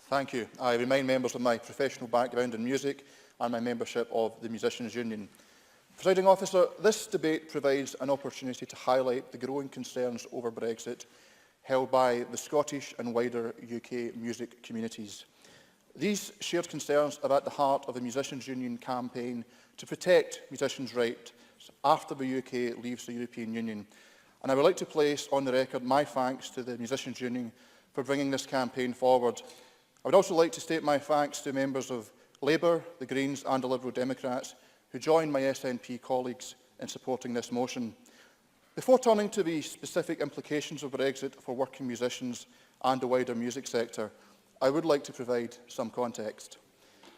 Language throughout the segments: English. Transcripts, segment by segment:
Thank you. I remind members of my professional background in music and my membership of the Musicians' Union. Presiding Officer, this debate provides an opportunity to highlight the growing concerns over Brexit held by the Scottish and wider UK music communities. These shared concerns are at the heart of the Musicians' Union campaign to protect musicians' rights after the UK leaves the European Union. And I would like to place on the record my thanks to the Musicians' Union for bringing this campaign forward. I would also like to state my thanks to members of Labour, the Greens and the Liberal Democrats who joined my SNP colleagues in supporting this motion. Before turning to the specific implications of Brexit for working musicians and the wider music sector, I would like to provide some context.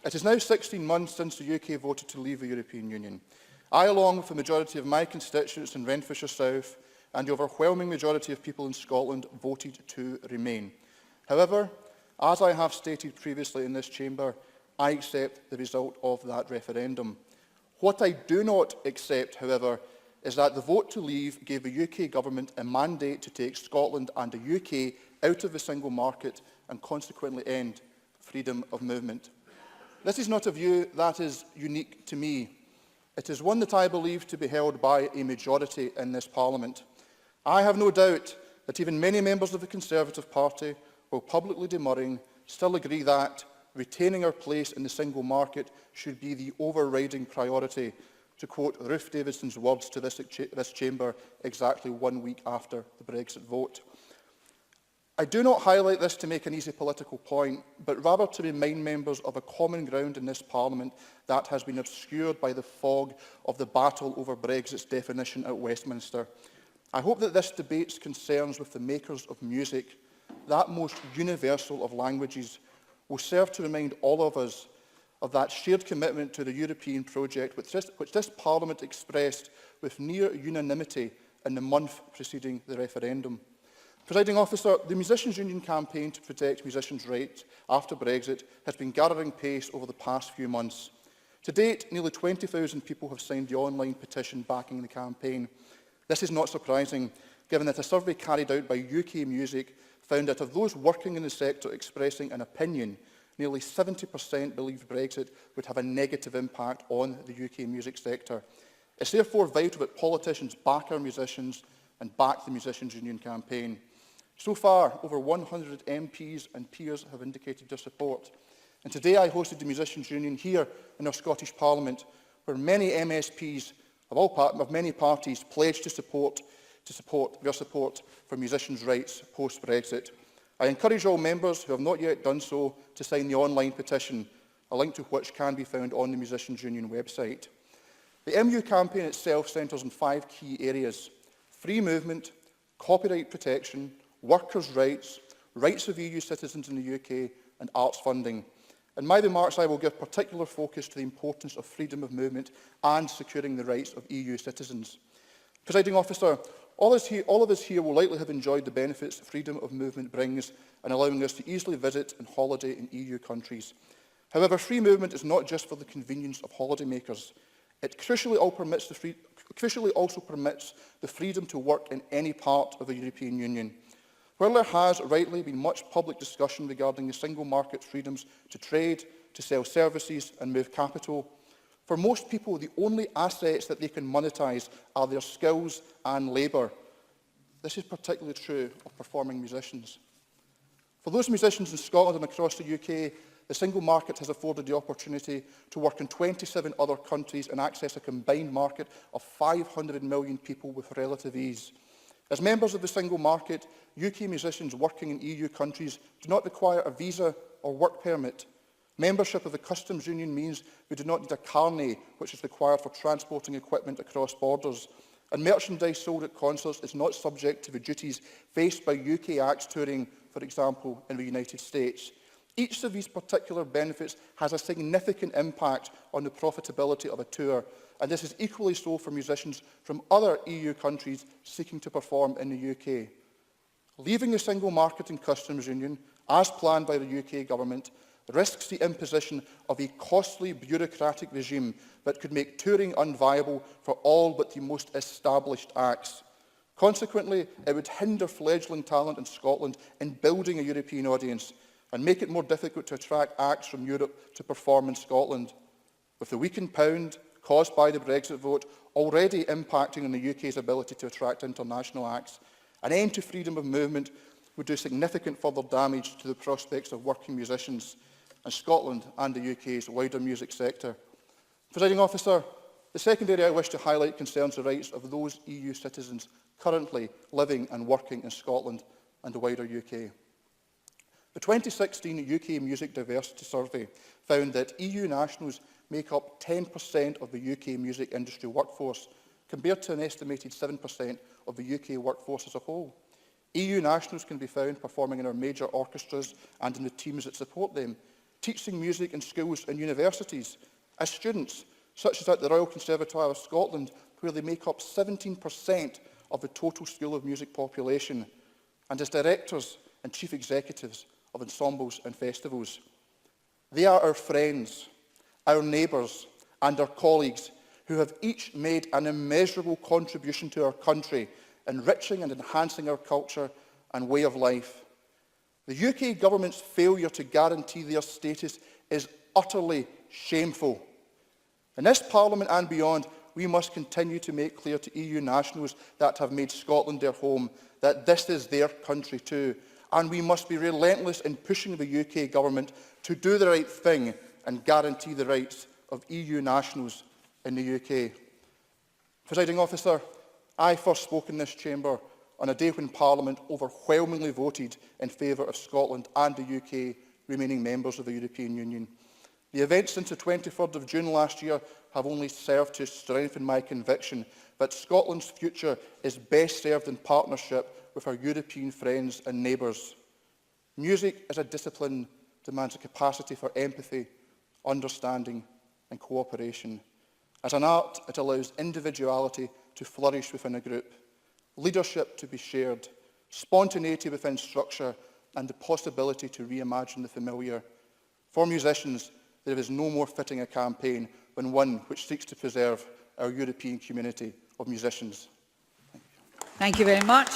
It is now 16 months since the UK voted to leave the European Union. I, along with the majority of my constituents in Renfrewshire South and the overwhelming majority of people in Scotland, voted to remain. However, as I have stated previously in this chamber, I accept the result of that referendum. What I do not accept, however, is that the vote to leave gave the UK government a mandate to take Scotland and the UK out of the single market and consequently end freedom of movement. This is not a view that is unique to me. It is one that I believe to be held by a majority in this Parliament. I have no doubt that even many members of the Conservative Party, while publicly demurring, still agree that retaining our place in the single market should be the overriding priority, to quote Ruth Davidson's words to this chamber exactly 1 week after the Brexit vote. I do not highlight this to make an easy political point, but rather to remind members of a common ground in this Parliament that has been obscured by the fog of the battle over Brexit's definition at Westminster. I hope that this debate's concerns with the makers of music, that most universal of languages, will serve to remind all of us of that shared commitment to the European project which this Parliament expressed with near unanimity in the month preceding the referendum. Presiding Officer, the Musicians' Union campaign to protect musicians' rights after Brexit has been gathering pace over the past few months. To date, nearly 20,000 people have signed the online petition backing the campaign. This is not surprising, given that a survey carried out by UK Music found that of those working in the sector expressing an opinion, nearly 70% believe Brexit would have a negative impact on the UK music sector. It's therefore vital that politicians back our musicians and back the Musicians' Union campaign. So far, over 100 MPs and peers have indicated their support. And today I hosted the Musicians' Union here in our Scottish Parliament, where many MSPs of many parties pledged to support their support for musicians' rights post-Brexit. I encourage all members who have not yet done so to sign the online petition, a link to which can be found on the Musicians' Union website. The MU campaign itself centres on 5 key areas: free movement, copyright protection, workers' rights, rights of EU citizens in the UK, and arts funding. In my remarks, I will give particular focus to the importance of freedom of movement and securing the rights of EU citizens. Presiding Officer, all of us here will likely have enjoyed the benefits freedom of movement brings in allowing us to easily visit and holiday in EU countries. However, free movement is not just for the convenience of holidaymakers. It crucially also permits the freedom to work in any part of the European Union. While there has rightly been much public discussion regarding the single market freedoms to trade, to sell services and move capital, for most people the only assets that they can monetise are their skills and labour. This is particularly true of performing musicians. For those musicians in Scotland and across the UK, the single market has afforded the opportunity to work in 27 other countries and access a combined market of 500 million people with relative ease. As members of the single market, UK musicians working in EU countries do not require a visa or work permit. Membership of the Customs Union means we do not need a carnet, which is required for transporting equipment across borders. And merchandise sold at concerts is not subject to the duties faced by UK acts touring, for example, in the United States. Each of these particular benefits has a significant impact on the profitability of a tour, and this is equally so for musicians from other EU countries seeking to perform in the UK. Leaving the single market and customs union, as planned by the UK government, risks the imposition of a costly bureaucratic regime that could make touring unviable for all but the most established acts. Consequently, it would hinder fledgling talent in Scotland in building a European audience. and make it more difficult to attract acts from Europe to perform in Scotland. With the weakened pound caused by the Brexit vote already impacting on the UK's ability to attract international acts, an end to freedom of movement would do significant further damage to the prospects of working musicians in Scotland and the UK's wider music sector. Presiding Officer, the second area I wish to highlight concerns the rights of those EU citizens currently living and working in Scotland and the wider UK. The 2016 UK Music Diversity Survey found that EU nationals make up 10% of the UK music industry workforce, compared to an estimated 7% of the UK workforce as a whole. EU nationals can be found performing in our major orchestras and in the teams that support them, teaching music in schools and universities, as students, such as at the Royal Conservatoire of Scotland, where they make up 17% of the total School of Music population, and as directors and chief executives of ensembles and festivals. They are our friends, our neighbours and our colleagues who have each made an immeasurable contribution to our country, enriching and enhancing our culture and way of life. The UK government's failure to guarantee their status is utterly shameful. In this Parliament and beyond, we must continue to make clear to EU nationals that have made Scotland their home that this is their country too, and we must be relentless in pushing the UK government to do the right thing and guarantee the rights of EU nationals in the UK. Presiding Officer, I first spoke in this chamber on a day when Parliament overwhelmingly voted in favour of Scotland and the UK remaining members of the European Union. The events since the 23rd of June last year have only served to strengthen my conviction that Scotland's future is best served in partnership with our European friends and neighbours. Music as a discipline demands a capacity for empathy, understanding and cooperation. As an art, it allows individuality to flourish within a group, leadership to be shared, spontaneity within structure, and the possibility to reimagine the familiar. For musicians, there is no more fitting a campaign than one which seeks to preserve our European community of musicians. Thank you very much.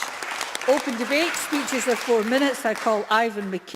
Open debate. Speeches of 4 minutes. I call Ivan McKee.